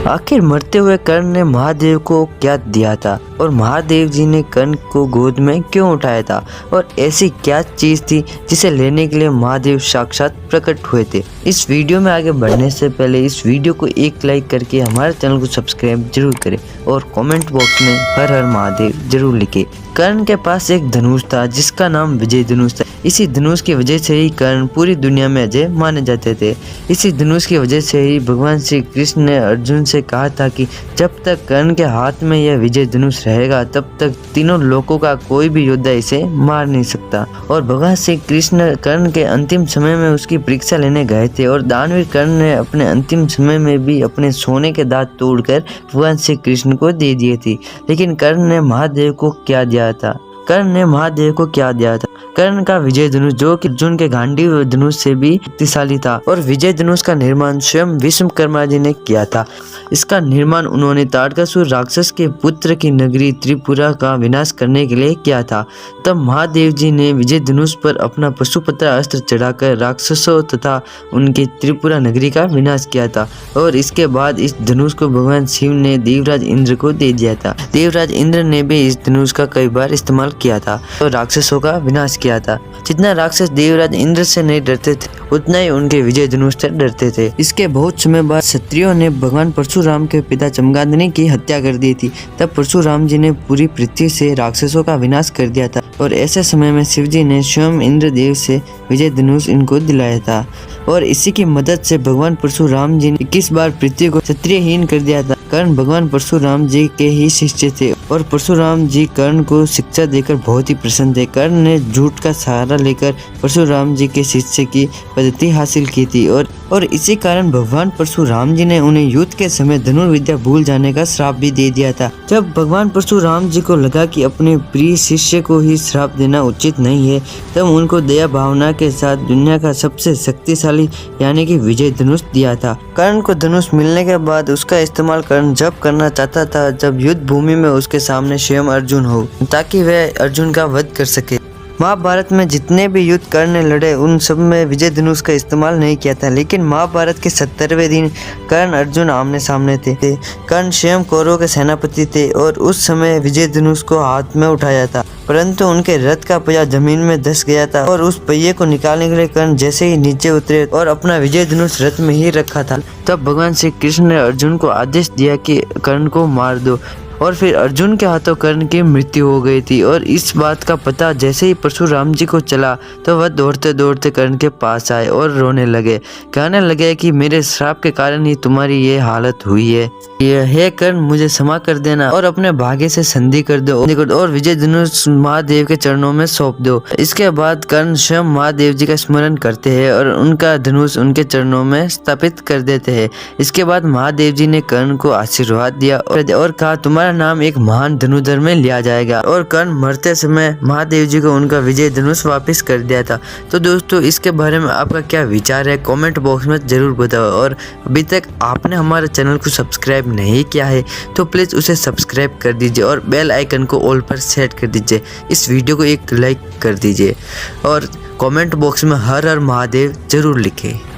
आखिर मरते हुए कर्ण ने महादेव को क्या दिया था और महादेव जी ने कर्ण को गोद में क्यों उठाया था और ऐसी क्या चीज थी जिसे लेने के लिए महादेव साक्षात प्रकट हुए थे। इस वीडियो में आगे बढ़ने से पहले इस वीडियो को एक लाइक करके हमारे चैनल को सब्सक्राइब जरूर करें और कमेंट बॉक्स में हर हर महादेव जरूर लिखें। कर्ण के पास एक धनुष था जिसका नाम विजय धनुष था। इसी धनुष की वजह से ही कर्ण पूरी दुनिया में अजय माने जाते थे। इसी धनुष की वजह से ही भगवान श्री कृष्ण ने अर्जुन से कहा था कि जब तक कर्ण के हाथ में यह विजय धनुष रहेगा तब तक तीनों लोकों का कोई भी योद्धा इसे मार नहीं सकता। और भगवान श्री कृष्ण कर्ण के अंतिम समय में उसकी परीक्षा लेने गए थे और दानवीर कर्ण ने अपने अंतिम समय में भी अपने सोने के दांत तोड़कर भगवान श्री कृष्ण को दे दिए थे। लेकिन कर्ण ने महादेव को क्या दिया था? कर्ण ने महादेव को क्या दिया था? कर्ण का विजय धनुष जो कि अर्जुन के गांडीव धनुष से भी शक्तिशाली था और विजय धनुष का निर्माण स्वयं विश्वकर्मा जी ने किया था। इसका निर्माण उन्होंने ताड़कासुर राक्षस के पुत्र की नगरी त्रिपुरा का विनाश करने के लिए किया था। तब महादेव जी ने विजय धनुष पर अपना पशुपत्र अस्त्र चढ़ाकर राक्षसों तथा उनके त्रिपुरा नगरी का विनाश किया था और इसके बाद इस धनुष को भगवान शिव ने देवराज इंद्र को दे दिया था। देवराज इंद्र ने भी इस धनुष का कई बार इस्तेमाल किया था और राक्षसों का विनाश किया था। जितना राक्षस देवराज इंद्र से नहीं डरते थे उतना ही उनके विजय धनुष से डरते थे। इसके बहुत समय बाद क्षत्रियों ने भगवान परशुराम के पिता चमगादनी की हत्या कर दी थी। तब परशुराम जी ने पूरी पृथ्वी से राक्षसों का विनाश कर दिया था और ऐसे समय में शिव जी ने स्वयं इंद्रदेव से विजय धनुष इनको दिलाया था और इसी की मदद से भगवान परशुराम जी ने 21 बार पृथ्वी को क्षत्रियहीन कर दिया था। कर्ण भगवान परशुराम जी के ही शिष्य थे और परशुराम जी कर्ण को शिक्षा देकर बहुत ही प्रसन्न थे। कर्ण ने झूठ का सहारा लेकर परशुराम जी के शिष्य की पद्धति हासिल की थी और इसी कारण भगवान परशुराम जी ने उन्हें युद्ध के समय धनुर्विद्या भूल जाने का श्राप भी दे दिया था। जब भगवान परशुराम जी को लगा कि अपने प्रिय शिष्य को ही श्राप देना उचित नहीं है तब उनको दया भावना के साथ दुनिया का सबसे शक्तिशाली यानी कि विजय धनुष दिया था। कर्ण को धनुष मिलने के बाद उसका इस्तेमाल कर्ण जब करना चाहता था जब युद्ध भूमि में उसके सामने स्वयं अर्जुन हो ताकि वह अर्जुन का वध कर सके। महाभारत में जितने भी युद्ध कर्ण ने लड़े उन सब में विजय धनुष का इस्तेमाल नहीं किया था। लेकिन महाभारत के 70वें दिन कर्ण अर्जुन आमने सामने थे। कर्ण स्वयं कौरवों के सेनापति थे और उस समय विजय धनुष को हाथ में उठाया था परंतु उनके रथ का पहिया जमीन में धंस गया था और उस पहिए को निकालने के लिए कर्ण जैसे ही नीचे उतरे और अपना विजय धनुष रथ में ही रखा था तब भगवान श्री कृष्ण ने अर्जुन को आदेश दिया कि कर्ण को मार दो और फिर अर्जुन के हाथों कर्ण की मृत्यु हो गई थी। और इस बात का पता जैसे ही परशुराम जी को चला तो वह दौड़ते दौड़ते कर्ण के पास आए और रोने लगे, कहने लगे कि मेरे श्राप के कारण ही तुम्हारी ये हालत हुई है। हे कर्ण मुझे क्षमा कर देना और अपने भाग्य से संधि कर दो और विजय धनुष महादेव के चरणों में सौंप दो। इसके बाद कर्ण स्वयं महादेव जी का स्मरण करते हैं और उनका धनुष उनके चरणों में स्थापित कर देते हैं। इसके बाद महादेव जी ने कर्ण को आशीर्वाद दिया और कहा तुम्हारा नाम एक महान धनुधर में लिया जाएगा। और कर्ण मरते समय महादेव जी को उनका विजय धनुष वापस कर दिया था। तो दोस्तों इसके बारे में आपका क्या विचार है कमेंट बॉक्स में जरूर बताओ और अभी तक आपने हमारे चैनल को सब्सक्राइब नहीं किया है तो प्लीज उसे सब्सक्राइब कर दीजिए और बेल आइकन को ऑल पर सेट कर दीजिए। इस वीडियो को एक लाइक कर दीजिए और कमेंट बॉक्स में हर हर महादेव जरूर लिखें।